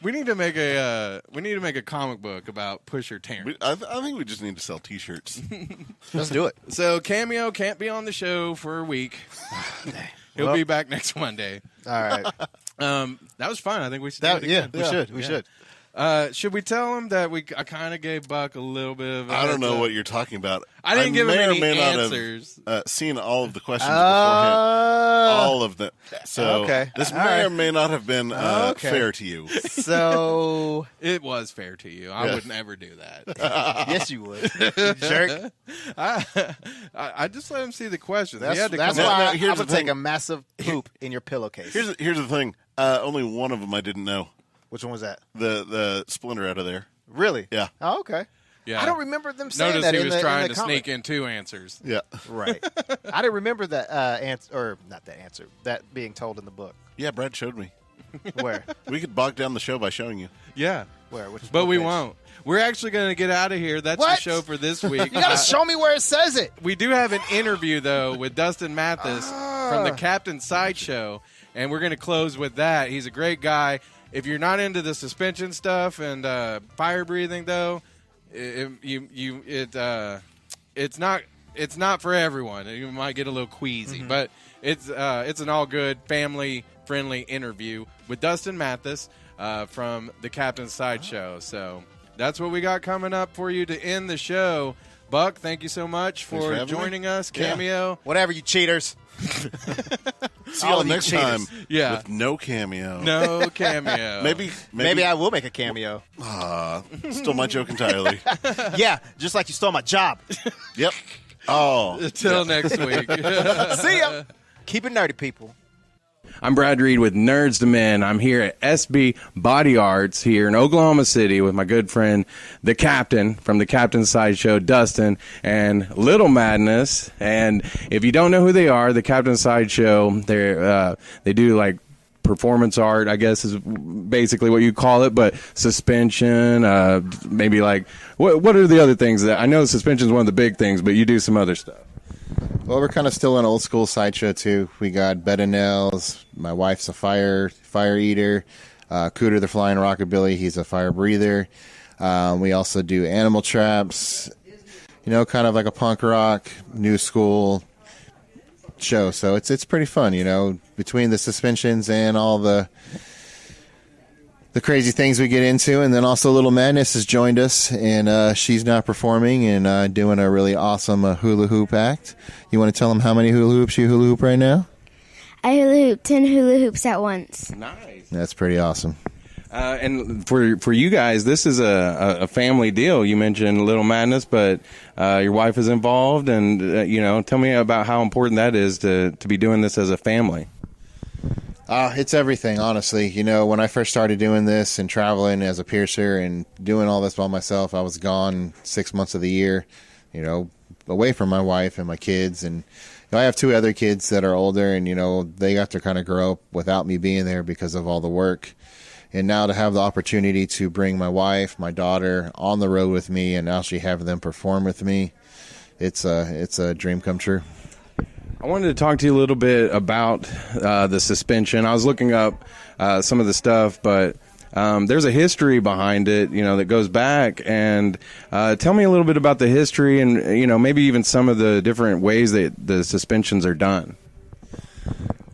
We need to make a comic book about Pusher Terrence. I think we just need to sell T-shirts. Let's do it. So Cameo can't be on the show for a week. He'll be back next Monday. All right. That was fun. I think we should do it again. We should. Should we tell him that I kind of gave Buck a little bit of I don't know what you're talking about. I didn't give him may or any may not answers. have seen all of the questions beforehand. All of them. So this may or may not have been fair to you. So It was fair to you. I would never do that. yes, you would, you jerk. I just let him see the questions. That's, He had to that's come up- why No, I'm here's gonna the thing. take a massive poop in your pillowcase. Here's the thing. Only one of them I didn't know. Which one was that? The splinter out of there. Really? Yeah. Oh, okay. Yeah. I don't remember them saying Notice that he in was the, trying in the to comic. sneak in 2 answers. Yeah. Right. I didn't remember that answer, or not that answer, that being told in the book. Yeah, Brad showed me. Where? We could bog down the show by showing you. Yeah. Where? Which But book we page? won't. We're actually going to get out of here. That's the What? show for this week. You gotta show me where it says it. We do have an interview, though, with Dustin Mathis from the Captain Sideshow, and we're going to close with that. He's a great guy. If you're not into the suspension stuff and fire breathing, though, it's not for everyone. You might get a little queasy, but it's an all good family friendly interview with Dustin Mathis from the Captain Sideshow. So that's what we got coming up for you to end the show. Buck, thank you so much for having joining me. us. Cameo. Whatever, you cheaters. See All y'all of you next cheaters. time Yeah. with no cameo. No Cameo. Maybe I will make a cameo. stole my joke entirely. Yeah, just like you stole my job. Yep. Oh. Until next week. See ya. Keep it nerdy, people. I'm Brad Reed with Nerds to Men. I'm here at SB Body Arts here in Oklahoma City with my good friend, the Captain from the Captain Sideshow, Dustin, and Little Madness. And if you don't know who they are, the Captain Sideshow, they do like performance art, I guess is basically what you call it, but suspension, maybe like, what are the other things that, I know suspension is one of the big things, but you do some other stuff. Well, we're kind of still an old school sideshow too. We got bed and nails. My wife's a fire eater. Cooter the Flying Rockabilly, he's a fire breather. We also do animal traps. Kind of like a punk rock, new school show. So it's pretty fun. Between the suspensions and all the crazy things we get into, and then also Little Madness has joined us, and she's now performing and doing a really awesome hula hoop act. You want to tell them how many hula hoops you hula hoop right now? I hula hoop 10 hula hoops at once. Nice. That's pretty awesome. And for you guys, this is a family deal. You mentioned Little Madness, but your wife is involved, and tell me about how important that is to be doing this as a family. It's everything, honestly. When I first started doing this and traveling as a piercer and doing all this by myself, I was gone 6 months of the year, away from my wife and my kids. And I have 2 other kids that are older, and, they got to kind of grow up without me being there because of all the work. And now to have the opportunity to bring my wife, my daughter on the road with me and actually have them perform with me, it's a dream come true. I wanted to talk to you a little bit about the suspension. I was looking up some of the stuff, but there's a history behind it, that goes back. And tell me a little bit about the history and, maybe even some of the different ways that the suspensions are done.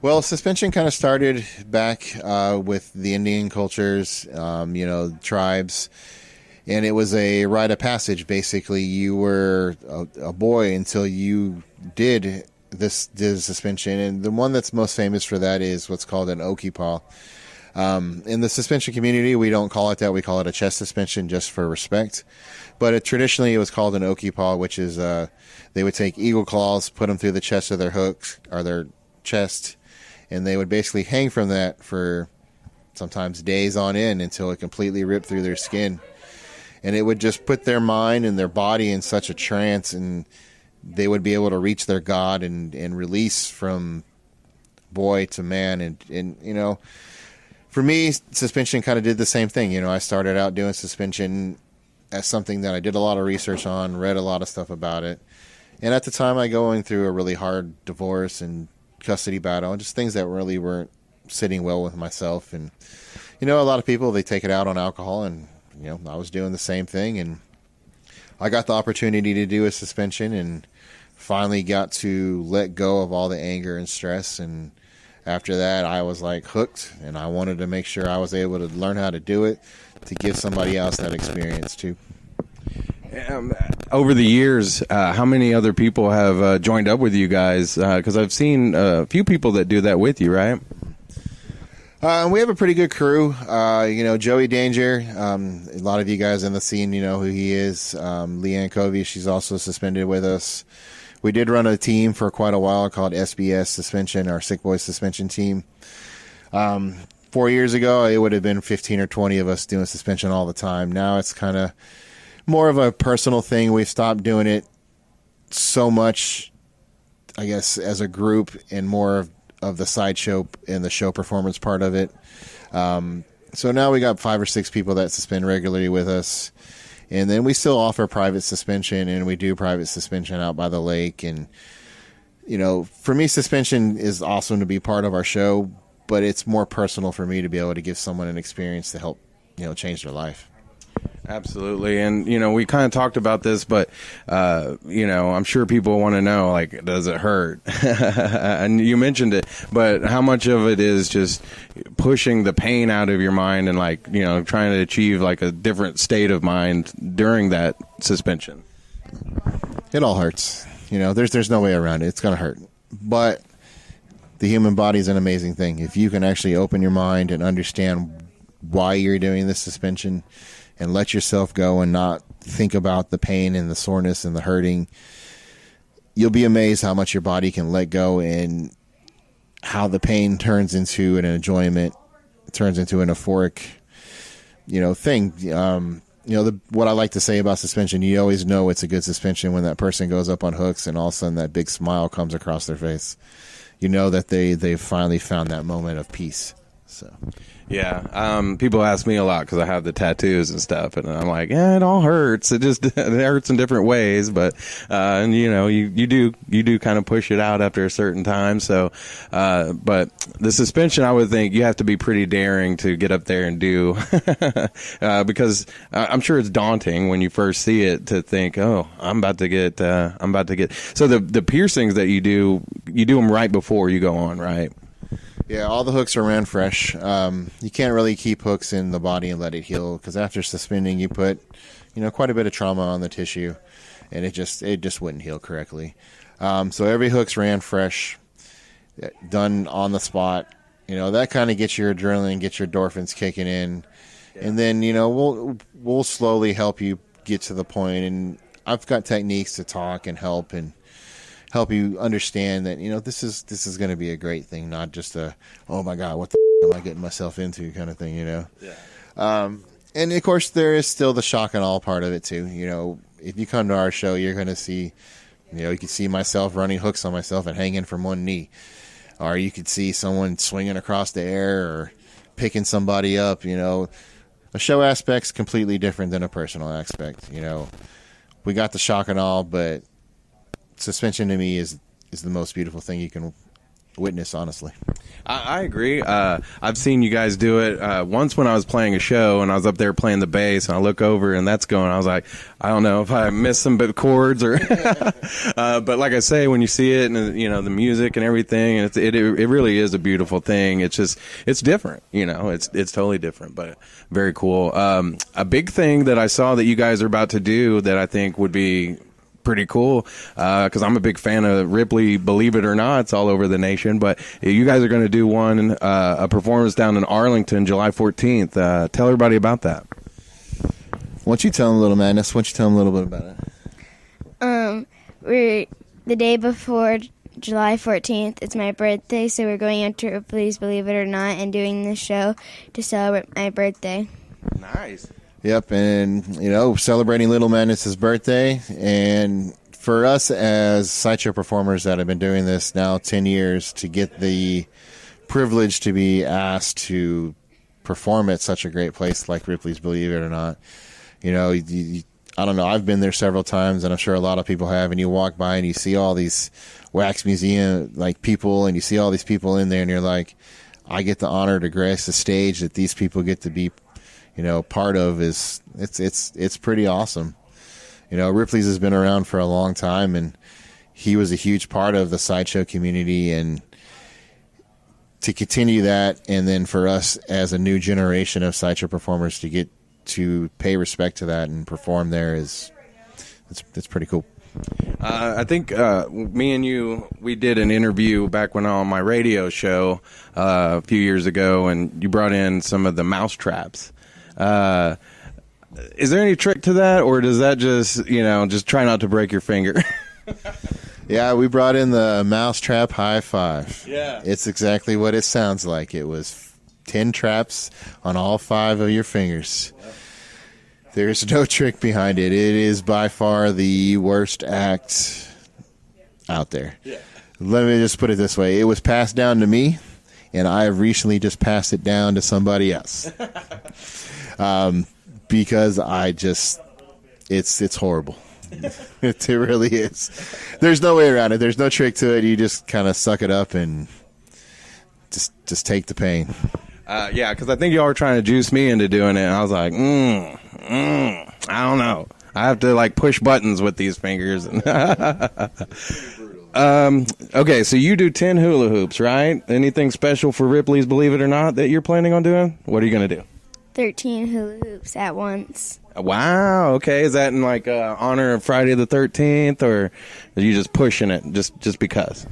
Well, suspension kind of started back with the Indian cultures, tribes. And it was a rite of passage. Basically, you were a boy until you did suspension. And the one that's most famous for that is what's called an Okipaw. In the suspension community, we don't call it that. We call it a chest suspension just for respect. But traditionally, it was called an Okipaw, which is they would take eagle claws, put them through the chest of their hooks or their chest, and they would basically hang from that for sometimes days on end until it completely ripped through their skin. And it would just put their mind and their body in such a trance, and they would be able to reach their God and release from boy to man. And for me, suspension kind of did the same thing. I started out doing suspension as something that I did a lot of research on, read a lot of stuff about it. And at the time, I going through a really hard divorce and custody battle, and just things that really weren't sitting well with myself. And, a lot of people, they take it out on alcohol, and I was doing the same thing, and I got the opportunity to do a suspension and finally got to let go of all the anger and stress. And after that, I was like hooked, and I wanted to make sure I was able to learn how to do it to give somebody else that experience too. Over the years, how many other people have joined up with you guys? Because I've seen a few people that do that with you, right? We have a pretty good crew. Joey Danger. A lot of you guys in the scene, who he is. Leanne Covey, she's also suspended with us. We did run a team for quite a while called SBS Suspension, our Sick Boys Suspension team. 4 years ago, it would have been 15 or 20 of us doing suspension all the time. Now it's kind of more of a personal thing. We've stopped doing it so much, I guess, as a group, and more of the sideshow and the show performance part of it. So now we got 5 or 6 people that suspend regularly with us. And then we still offer private suspension, and we do private suspension out by the lake. And, for me, suspension is awesome to be part of our show, but it's more personal for me to be able to give someone an experience to help, change their life. Absolutely. And, we kind of talked about this, but, I'm sure people want to know, like, does it hurt? And you mentioned it, but how much of it is just pushing the pain out of your mind and, like, trying to achieve, like, a different state of mind during that suspension? It all hurts. There's no way around it. It's going to hurt. But the human body is an amazing thing. If you can actually open your mind and understand why you're doing this suspension and let yourself go and not think about the pain and the soreness and the hurting, you'll be amazed how much your body can let go and how the pain turns into an enjoyment, turns into an euphoric, thing. What I like to say about suspension, you always know it's a good suspension when that person goes up on hooks and all of a sudden that big smile comes across their face. You know that they've finally found that moment of peace. So. Yeah, people ask me a lot because I have the tattoos and stuff, and I'm like, it all hurts. It hurts in different ways, but and you do kind of push it out after a certain time. So, but the suspension, I would think you have to be pretty daring to get up there and do, because I'm sure it's daunting when you first see it to think, oh, I'm about to get. So the piercings that you do them right before you go on, right? Yeah, all the hooks are ran fresh. You can't really keep hooks in the body and let it heal, because after suspending, you put, quite a bit of trauma on the tissue, and it just wouldn't heal correctly. So every hook's ran fresh, done on the spot. That kind of gets your adrenaline, gets your endorphins kicking in, and then we'll slowly help you get to the point. And I've got techniques to talk and help you understand that this is going to be a great thing, not just a, oh my God, what the am I getting myself into kind of thing, Yeah. And of course there is still the shock and awe part of it too. If you come to our show, you're going to see, you can see myself running hooks on myself and hanging from one knee, or you could see someone swinging across the air or picking somebody up. A show aspect's completely different than a personal aspect. We got the shock and awe, but suspension to me is the most beautiful thing you can witness, honestly. I agree. I've seen you guys do it once when I was playing a show and I was up there playing the bass and I look over and that's going. I was like, I don't know if I missed some bit chords or, but like I say, when you see it and you know the music and everything, and it really is a beautiful thing. It's just it's different, you know. It's totally different, but very cool. A big thing that I saw that you guys are about to do that I think would be pretty cool, because I'm a big fan of Ripley, believe it or not. It's all over the nation, but you guys are going to do a performance down in Arlington July 14th. Tell everybody about that. Why don't you tell them a little, Madness? Why don't you tell them a little bit about it? We're the day before July 14th. It's my birthday, so we're going out to Ripley's, believe it or not, and doing this show to celebrate my birthday. Nice. Yep, and, you know, celebrating Little Madness's birthday. And for us as Sideshow performers that have been doing this now 10 years, to get the privilege to be asked to perform at such a great place like Ripley's, believe it or not, you know, I don't know, I've been there several times, and I'm sure a lot of people have, and you walk by and you see all these wax museum, like, people, and you see all these people in there, and you're like, I get the honor to grace the stage that these people get to be, you know, part of. Is it's pretty awesome. You know, Ripley's has been around for a long time, and he was a huge part of the Sideshow community, and to continue that, and then for us as a new generation of Sideshow performers to get to pay respect to that and perform there it's pretty cool. I think me and you, we did an interview back when on my radio show a few years ago, and you brought in some of the mouse traps. Is there any trick to that, or does that just, you know, just try not to break your finger? Yeah, we brought in the mousetrap high five. Yeah. It's exactly what it sounds like. It was 10 traps on all 5 of your fingers. Yep. There's no trick behind it. It is by far the worst act out there. Yeah. Let me just put it this way. It was passed down to me, and I have recently just passed it down to somebody else. Because it's horrible. It really is. There's no way around it. There's no trick to it. You just kind of suck it up and just take the pain. Yeah, because I think y'all were trying to juice me into doing it, and I was like, I don't know. I have to, like, push buttons with these fingers. Okay, so you do 10 hula hoops, right? Anything special for Ripley's, believe it or not, that you're planning on doing? What are you going to do? 13 hula hoops at once. Wow. Okay. Is that in like honor of Friday the 13th, or are you just pushing it just because?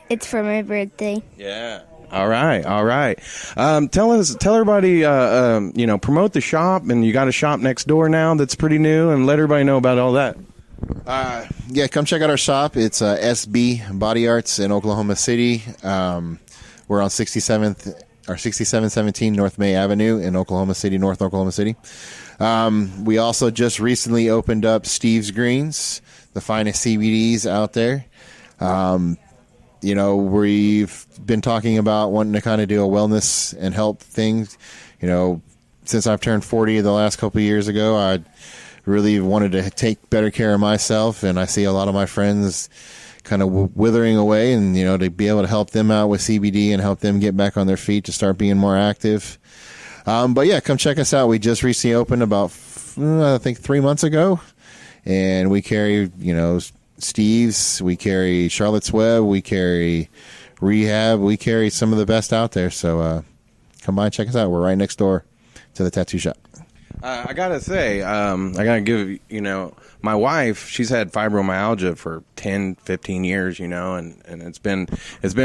It's for my birthday. Yeah. All right. All right. Tell everybody, you know, promote the shop, and you got a shop next door now that's pretty new, and let everybody know about all that. Yeah, come check out our shop. It's SB Body Arts in Oklahoma City. We're on 6717 North May Avenue in Oklahoma City, North Oklahoma City. We also just recently opened up Steve's Greens, the finest CBDs out there. You know, we've been talking about wanting to kind of do a wellness and health thing. You know, since I've turned 40 the last couple of years ago, I really wanted to take better care of myself, and I see a lot of my friends kind of withering away, and, you know, to be able to help them out with CBD and help them get back on their feet to start being more active. But yeah, come check us out. We just recently opened about, I think, 3 months ago, and we carry, you know, Steve's, we carry Charlotte's Web, we carry Rehab, we carry some of the best out there. So come by and check us out. We're right next door to the tattoo shop. I gotta say, I gotta give, you know, my wife, she's had fibromyalgia for 10, 15 years, you know, and it's been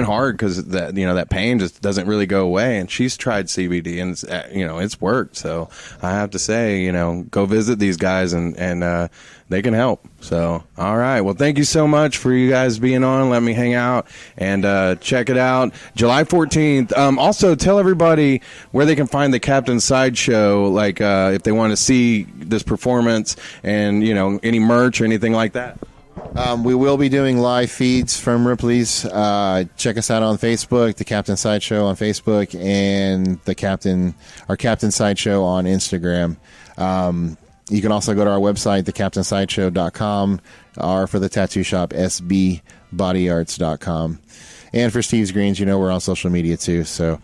hard because that, you know, that pain just doesn't really go away. And she's tried CBD, and it's, you know, it's worked. So I have to say, you know, go visit these guys, and they can help. So, all right. Well, thank you so much for you guys being on. Let me hang out and check it out. July 14th. Also, tell everybody where they can find the Captain Sideshow, like if they want to see this performance and, you know, any merch or anything like that. We will be doing live feeds from Ripley's. Check us out on Facebook, the Captain Sideshow on Facebook, and our Captain Sideshow on Instagram. You can also go to our website, thecaptainsideshow.com, or for the tattoo shop, sbbodyarts.com. And for Steve's Greens, we're on social media too. So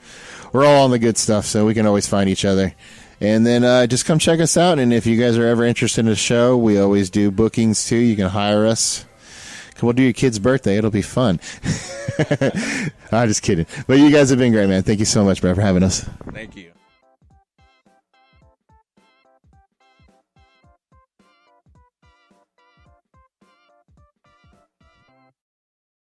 we're all on the good stuff, so we can always find each other. And then just come check us out. And if you guys are ever interested in a show, we always do bookings too. You can hire us. We'll do your kid's birthday. It'll be fun. I'm just kidding. But you guys have been great, man. Thank you so much, Brett, for having us. Thank you.